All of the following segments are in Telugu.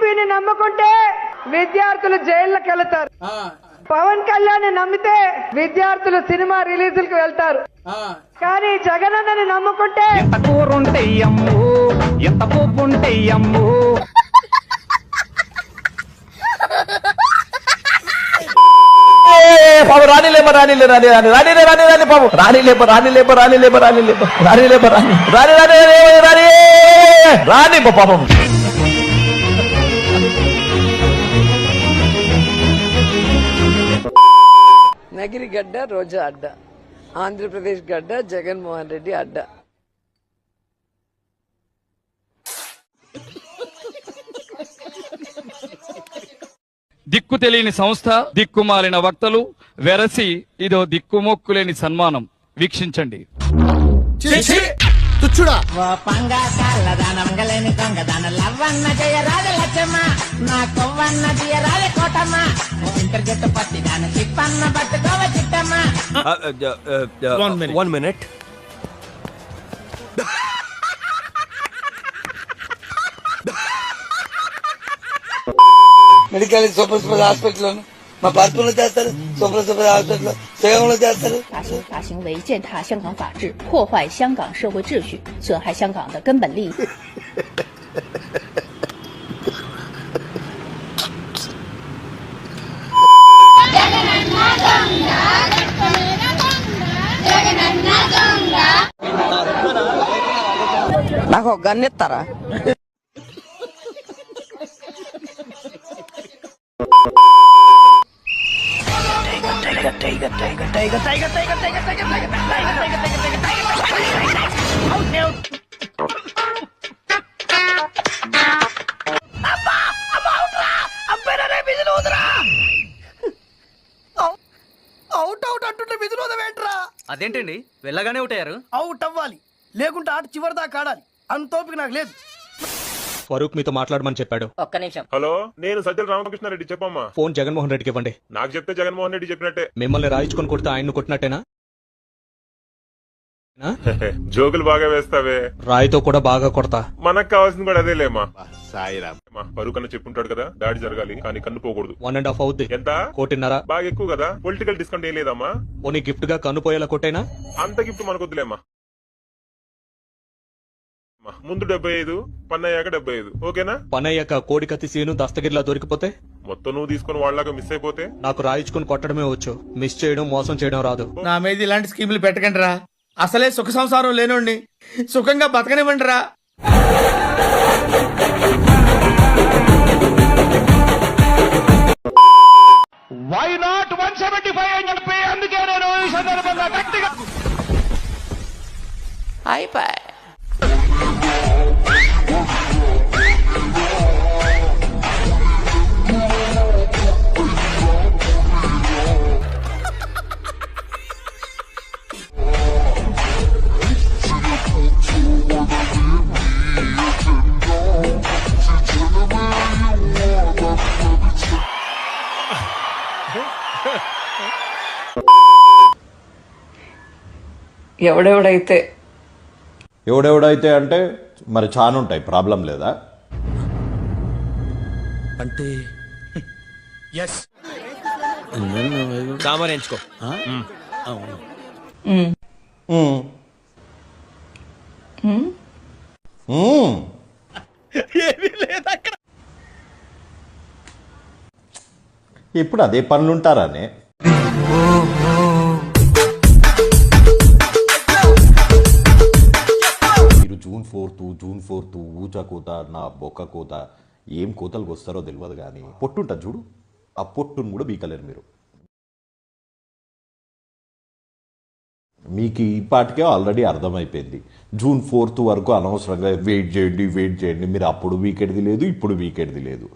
టీడీపీని నమ్ముకుంటే విద్యార్థులు జైళ్ళకి వెళ్తారు. పవన్ కళ్యాణ్ నమ్మితే విద్యార్థులు సినిమా రిలీజులకు వెళ్తారు. కానీ జగనన్నని నమ్ముకుంటే ఎంత కూరుంటే అమ్ము, ఎంత పోపుంటే అమ్ము. పాప రాణిలేప రాణిలే రాణి రాణి రాణిలే రాణి రాణి పాప రాణిలేప రాణిలేప రాణిలేప రాణిలేప రాణిలేప రాణి రాణి రాణి రాణి రాణి పాపం. నగిరి గడ్డ రోజా అడ్డ, ఆంధ్రప్రదేశ్ గడ్డ జగన్మోహన్ రెడ్డి అడ్డ. దిక్కు తెలియని సంస్థ, దిక్కుమాలిన వక్తలు, వెరసి ఇదో దిక్కుమొక్కులేని సన్మానం. వీక్షించండి. One minute. Medical super special hospital మా పార్కులో చేస్తారు, సూపర్ స్పెషల్ హాస్పిటల్ సేవంలో చేస్తారు.大行为践踏香港法治，破坏香港社会秩序，损害香港的根本利益。నాకు గన్ ఇస్తారా? అవుట్ అవుట్ అంటుంటే విధులోదవేంట్రా? అదేంటండి వెళ్ళగానే అవుట్ అవుట్ అవ్వాలి, లేకుంటే ఆట చివరి దాకా ఆడాలి. అంత ఓపిక నాకు లేదు. ఫరూక్ మీతో మాట్లాడమని చెప్పాడు. ఒక్క నిమిషం. హలో, నేను సజ్జల రామకృష్ణారెడ్డి. చెప్పమ్మా. ఫోన్ జగన్మోహన్ రెడ్డికి ఇవ్వండి. నాకు చెప్తే జగన్మోహన్ రెడ్డి చెప్పినట్టే. మిమ్మల్ని రాయించుకొని కొడితే ఆయన్ను కొట్టినట్టేనా? జోకులు బాగా వేస్తావే. రాయితో కూడా బాగా కొడతా. మనకు కావాల్సింది కూడా అదేలేమా. సాయిరామ్. పరుకన్న చెప్పుంటాడు కదా, దాడి జరగాలి కానీ కన్ను పోకూడదు. 1.5 అవుద్ది. ఎంత? 1.5. బాగా ఎక్కువ కదా. పొలిటికల్ డిస్కౌంట్ ఏం లేదమ్మా. పోనీ గిఫ్ట్ గా కన్ను పోయేలా కొట్టైనా? అంత గిఫ్ట్ మనకొద్దులేమ్మా. ముందు 75, పన్నయ్యాక 75. ఓకేనా? పనయ్యాక కోడి కత్తి సీను దస్తగిరిలా దొరికిపోతే? మొత్తం నువ్వు తీసుకుని వాళ్ళగా మిస్ అయిపోతే? నాకు రాయించుకుని కొట్టడమే వచ్చు, మిస్ చేయడం మోసం చేయడం రాదు. నా మీద ఇలాంటి స్కీములు పెట్టకండి రా. అసలే సుఖ సంసారం లేనోడిని సుఖంగా బతకనివ్వండి రా. వై నాట్ 175 అని చెప్పి అందుకే నేను ఈ సందర్భంగా గట్టిగా అయిపోయి ఎవడెవడైతే అంటే మరి చాలా ఉంటాయి, ప్రాబ్లం లేదా? అంటే సామాన్ ఎంచుకో. ఇప్పుడు అదే పనులుంటారానే. జూన్ 4th ఊచా కూత, నా బొక్క కూత, ఏం కూతలకు వస్తారో తెలియదు కానీ పొట్టుంటుంది చూడు, ఆ పొట్టును కూడా బీకలేరు మీరు. మీకు ఈ పాటికే ఆల్రెడీ అర్థమైపోయింది. జూన్ 4th వరకు అనవసరంగా వెయిట్ చేయండి. మీరు అప్పుడు వీకెడ్ది లేదు, ఇప్పుడు వీకెడ్ది లేదు.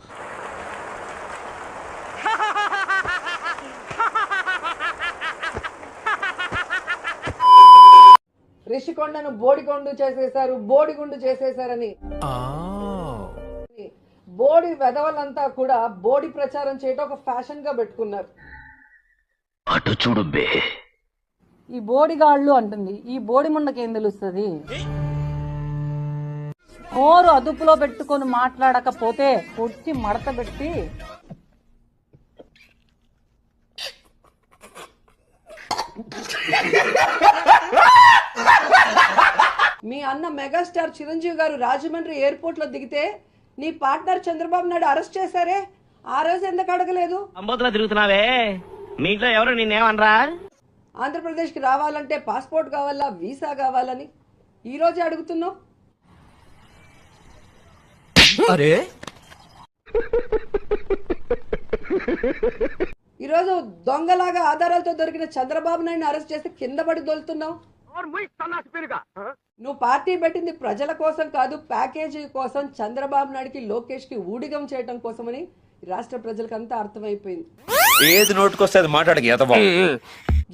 రిషికొండను బోడిగుండు చేసేశారని బోడి వెధవలంతా కూడా బోడి ప్రచారం చేయటం ఒక ఫ్యాషన్ గా పెట్టుకున్నారు. అటు చూడు బే. ఈ బోడిగాళ్ళు అంటుంది, ఈ బోడి ముండకేం తెలుస్తుంది? నోరు అదుపులో పెట్టుకొని మాట్లాడకపోతే పొడిచి మడత పెట్టి మీ అన్న మెగాస్టార్ చిరంజీవి గారు రాజమండ్రి ఎయిర్పోర్ట్ లో దిగితే నీ పార్ట్నర్ చంద్రబాబు నాయుడు అరెస్ట్ చేశారే, ఆ రోజు ఎందుకు అడగలేదు? అంబోతులా తిరుగుతున్నావే, మీ ఇంట్లో ఎవరు నేనేమనరా? ఆంధ్రప్రదేశ్ కి రావాలంటే పాస్పోర్ట్ కావాలా, వీసా కావాలని ఈ రోజే అడుగుతున్నావు. అరే ఈరోజు దొంగలాగా ఆధారాలతో దొరికిన చంద్రబాబు నాయుడు అరెస్ట్ చేసి కింద పడి దొలుతున్నావు. నువ్వు పార్టీ పెట్టింది ప్రజల కోసం కాదు, ప్యాకేజీ కోసం, చంద్రబాబు నాయుడుకి లోకేష్ కి ఊడిగం చేయడం కోసమని రాష్ట్ర ప్రజలకంతా అర్థమైపోయింది. ఏది నోటుకొస్తే అది మాట్లాడక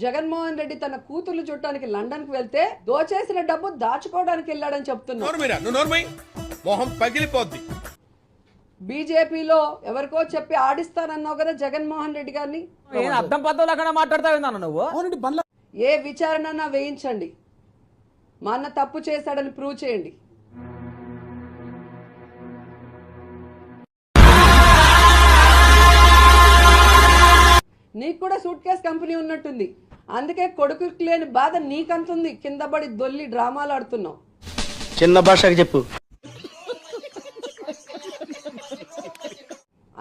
జగన్మోహన్ రెడ్డి తన కూతుర్లు చుట్టానికి లండన్ కి వెళ్తే దోచేసిన డబ్బు దాచుకోవడానికి వెళ్ళాడని చెప్తున్నావు. మొహం పగిలిపోద్ది. బీజేపీలో ఎవరికో చెప్పి ఆడిస్తానన్నావు కదా జగన్మోహన్ రెడ్డి గారిని. అర్థం పద్ధతులు మాట్లాడతావు నువ్వు. ఏ విచారణ వేయించండి, మా అన్న తప్పు చేశాడని ప్రూవ్ చేయండి. నీకు కూడా సూట్ కేస్ కంపెనీ ఉన్నట్టుంది, అందుకే కొడుకుకి లేని బాధ నీకంతుంది. కింద పడి దొల్లి డ్రామాలు ఆడుతున్నావు. చిన్న భాషకి చెప్పు.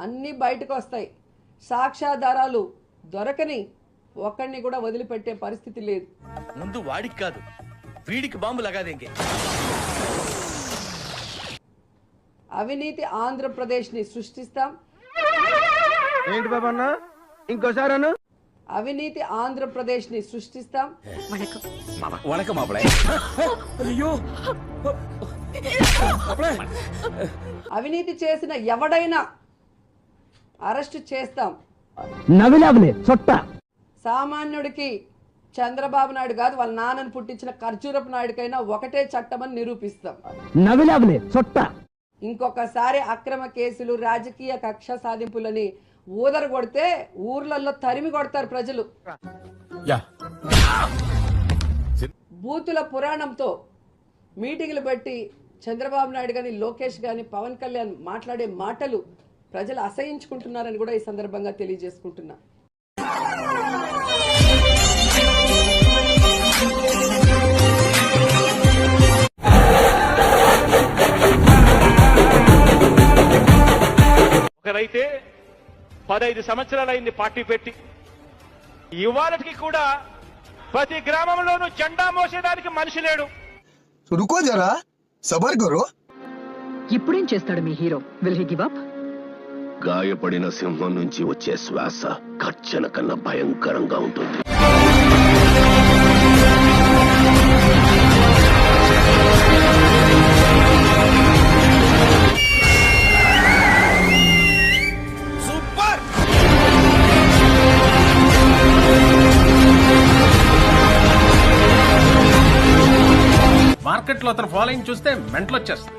అన్ని బయటకు వస్తాయి. సాక్ష్యాధారాలు దొరకని ఒక్కడిని కూడా వదిలిపెట్టే పరిస్థితి లేదు. ముందు వాడికి కాదు, వీడికి బాంబు లగాదేంగే. అవినీతి ఆంధ్రప్రదేశ్ ని సృష్టిస్తాం. ఏంటి బాబన్న, ఇంకోసారి అను. అవినీతి ఆంధ్రప్రదేశ్ ని సృష్టిస్తాం. అవినీతి చేసిన ఎవడైనా అరెస్టు చేస్తాం. సామాన్యుడికి చంద్రబాబు నాయుడు కాదు, వాళ్ళ నాన్నని పుట్టించిన ఖర్జూరపు నాయుడికైనా ఒకటే చట్టమని నిరూపిస్తాం. ఇంకొకసారి అక్రమ కేసులు, రాజకీయ కక్ష సాధింపులని ఊదర కొడితే ఊర్లలో తరిమి కొడతారు ప్రజలు. బూతుల పురాణంతో మీటింగ్లు పెట్టి చంద్రబాబు నాయుడు గాని, లోకేష్ గాని, పవన్ కళ్యాణ్ మాట్లాడే మాటలు ప్రజలు అసహించుకుంటున్నారని కూడా ఈ సందర్భంగా తెలియజేసుకుంటున్నా. ఒకరైతే 15 సంవత్సరాలైంది పార్టీ పెట్టి, ఇవాళకి కూడా ప్రతి గ్రామంలోనూ జెండా మోసేదానికి మనిషి లేడు. రుకో జరా, సబర్ కరో. ఇప్పుడేం చేస్తాడు మీ hero? Will he give up? గాయపడిన సింహం నుంచి వచ్చే శ్వాస కర్చన కన్నా భయంకరంగా ఉంటుంది. సూపర్. మార్కెట్ లో అతను ఫాలోయింగ్ చూస్తే మెంటల్ వచ్చేస్తుంది.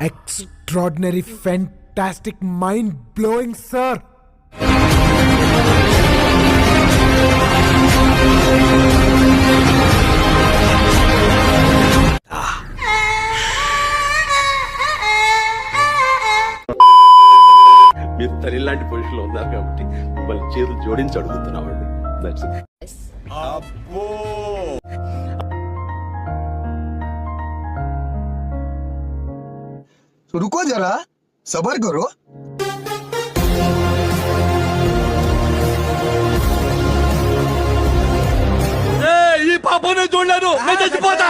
Extraordinary, fantastic, mind-blowing, sir. మీరు తల్లి లాంటి పొజిషన్ లో ఉన్నారు కాబట్టి వాళ్ళ చేతులు జోడించి అడుగుతున్నామండి. That's it. అబ్బో, रुको जरा, सबर करो. ఈ పాపను చూడలేను, నేను చచ్చిపోతా.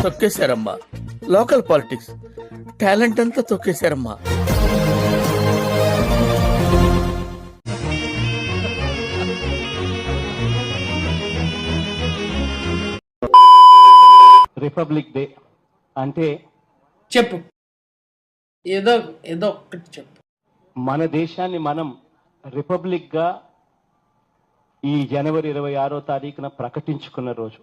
తొక్కేశారమ్మా, లోకల్ పాలిటిక్స్ టాలెంట్ అంతా తొక్కేశారమ్మా. రిపబ్లిక్ డే అంటే చెప్పు, ఏదో ఒక్కటి చెప్పు. మన దేశాన్ని మనం రిపబ్లిక్ గా ఈ జనవరి 26వ తారీఖున ప్రకటించుకున్న రోజు.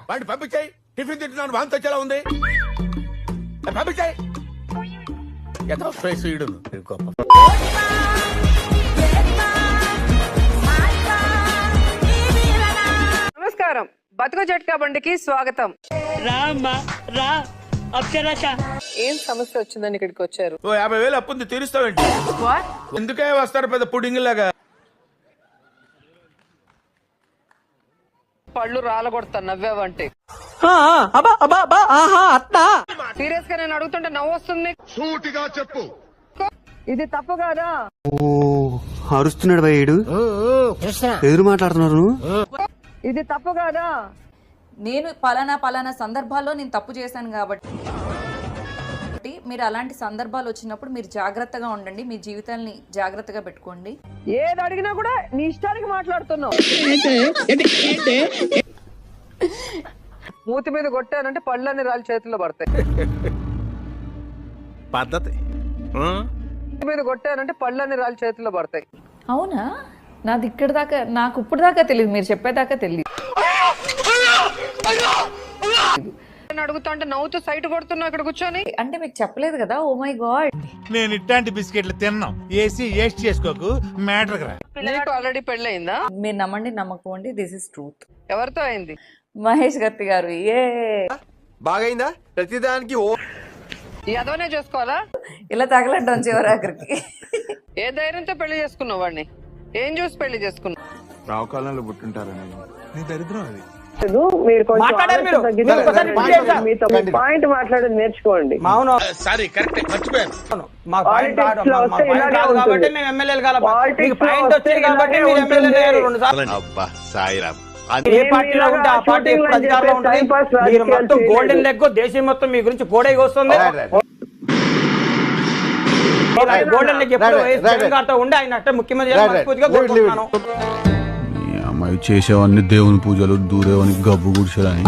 వాడిని పంపించాయి. టిఫిన్ తింటున్నాను, వాంతి వచ్చేలా ఉంది. పంపించాయి. ఎంతో ఫేస్ ఈడును. నమస్కారం, బతుకు జట్కా బండికి స్వాగతం. ఏం సమస్య వచ్చిందని ఇక్కడికి వచ్చారు? ఓ 50,000 అప్పుంది, తీరుస్తావేంటి? ఎందుకే వస్తారు పెద్ద పుడింగ్ లాగా? పళ్ళు రాలగొడతా నవ్వావంటే. సీరియస్ గా నేను అడుగుతుంటే నవ్వు వస్తుంది. సూటిగా చెప్పు. ఇది తప్పు కాదా? అరుస్తున్నాడు భయ్యుడు, ఎదురు మాట్లాడుతున్నారు. ఇది తప్పు కాదా? నేను పలానా సందర్భాల్లో నేను తప్పు చేశాను కాబట్టి మీరు అలాంటి సందర్భాలు వచ్చినప్పుడు మీరు జాగ్రత్తగా ఉండండి, మీ జీవితాన్ని జాగ్రత్తగా పెట్టుకోండి. ఏది అడిగినా కూడా నీ ఇష్టానికి మాట్లాడుతున్నావు. మూతి మీద కొట్టానంటే పళ్ళన్ని రాళ్ళు చేతుల్లో పడతాయి. పద్ధతి. మూతి మీద కొట్టానంటే పళ్ళన్ని రాళ్ళు చేతుల్లో పడతాయి. అవునా? నాకు ఇప్పుడు దాకా తెలియదు, మీరు చెప్పేదాకా తెలియదు. అడుగుతా అంటే నవ్వుతూ సైట్ కొడుతున్నావు ఇక్కడ కూర్చొని. అంటే మీకు చెప్పలేదు కదా. ఓ మై గాడ్, నేను ఇట్లాంటి బిస్కెట్లు తిన్నాం. ఏస్ట్ చేసుకోకు, మ్యాటర్ రా. నీకు ఆల్రెడీ పెళ్ళయిందా? మీరు నమ్మండి నమ్మకపోండి, దిస్ ఇస్ ట్రూత్. ఎవరితో అయింది? మహేష్ గత్తి గారు. ఏ బాగైందా? ప్రతిదానికి ఈ అదవనే చేసుకోవాలా? ఇలా తగలడ్డాం చివరాఖరికి. ఏ ధైర్యంతో పెళ్లి చేసుకున్నావు వాడిని? ఏం చూసి పెళ్లి చేసుకున్నావు? రావుకాలంలో పుట్టుంటారని. నీ దరిద్రం అది. పాయింట్ మాట్లాడేది నేర్చుకోండి. సారీ, కరెక్ట్, మర్చిపోయాను. అబ్బా సాయిరామ్. ఏ పార్టీలో ఉంటే ఆ పార్టీ ఎప్పుడు అధికారంలో ఉంటుంది. మీరు మొత్తం గోల్డెన్ లెగ్, దేశం మొత్తం మీ గురించి కోడైకి వస్తుంది. గోల్డెన్ లెగ్ ఎప్పుడు జగన్ గారితో ఉండి ఆయన ముఖ్యమంత్రి కోరుకుంటున్నాను. అమ్మాయి చేసేవన్నీ దేవుని పూజలు, దూరేవని గబ్బు గుడిసెలని.